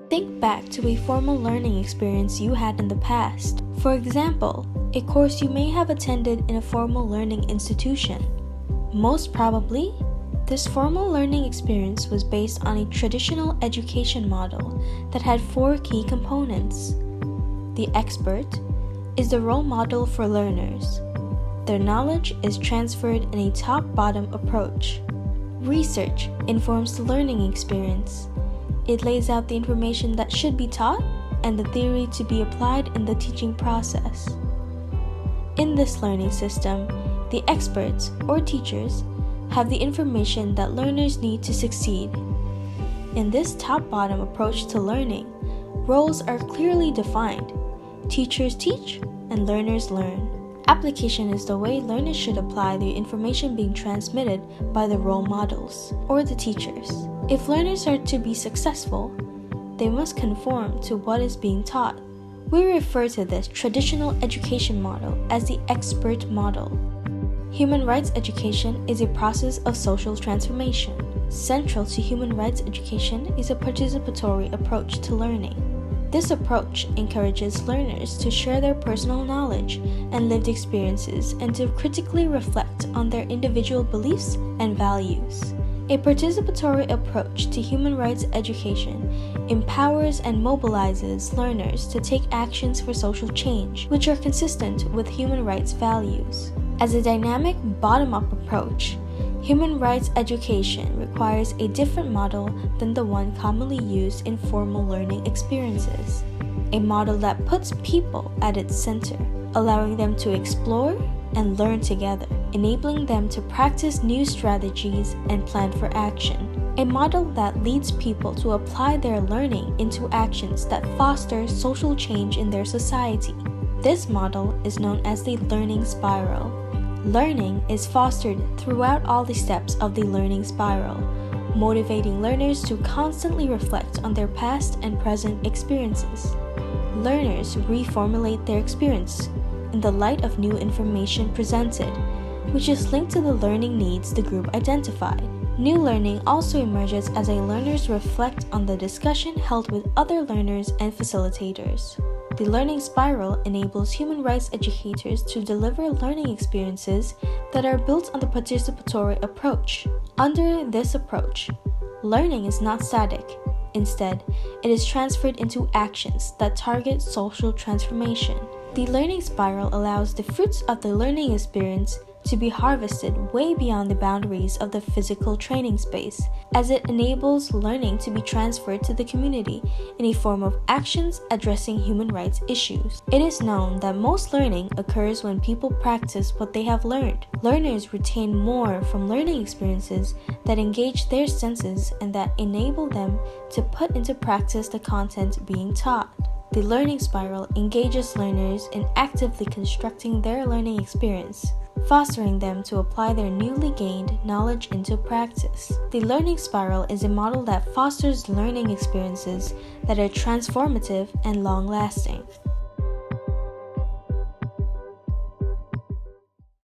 Think back to a formal learning experience you had in the past. For example, a course you may have attended in a formal learning institution. Most probably, this formal learning experience was based on a traditional education model that had 4 key components. The expert is the role model for learners. Their knowledge is transferred in a top-bottom approach. Research informs the learning experience. It lays out the information that should be taught and the theory to be applied in the teaching process. In this learning system, the experts or teachers have the information that learners need to succeed. In this top-bottom approach to learning, roles are clearly defined. Teachers teach and learners learn. Application is the way learners should apply the information being transmitted by the role models or the teachers. If learners are to be successful, they must conform to what is being taught. We refer to this traditional education model as the expert model. Human rights education is a process of social transformation. Central to human rights education is a participatory approach to learning. This approach encourages learners to share their personal knowledge and lived experiences and to critically reflect on their individual beliefs and values. A participatory approach to human rights education empowers and mobilizes learners to take actions for social change, which are consistent with human rights values. As a dynamic bottom-up approach, human rights education requires a different model than the one commonly used in formal learning experiences. A model that puts people at its center, allowing them to explore and learn together, enabling them to practice new strategies and plan for action. A model that leads people to apply their learning into actions that foster social change in their society. This model is known as the learning spiral. Learning is fostered throughout all the steps of the learning spiral, motivating learners to constantly reflect on their past and present experiences. Learners reformulate their experience in the light of new information presented, which is linked to the learning needs the group identified. New learning also emerges as learners reflect on the discussion held with other learners and facilitators. The learning spiral enables human rights educators to deliver learning experiences that are built on the participatory approach. Under this approach, learning is not static. Instead, it is transferred into actions that target social transformation. The learning spiral allows the fruits of the learning experience to be harvested way beyond the boundaries of the physical training space, as it enables learning to be transferred to the community in a form of actions addressing human rights issues. It is known that most learning occurs when people practice what they have learned. Learners retain more from learning experiences that engage their senses and that enable them to put into practice the content being taught. The learning spiral engages learners in actively constructing their learning experience, fostering them to apply their newly gained knowledge into practice. The learning spiral is a model that fosters learning experiences that are transformative and long-lasting.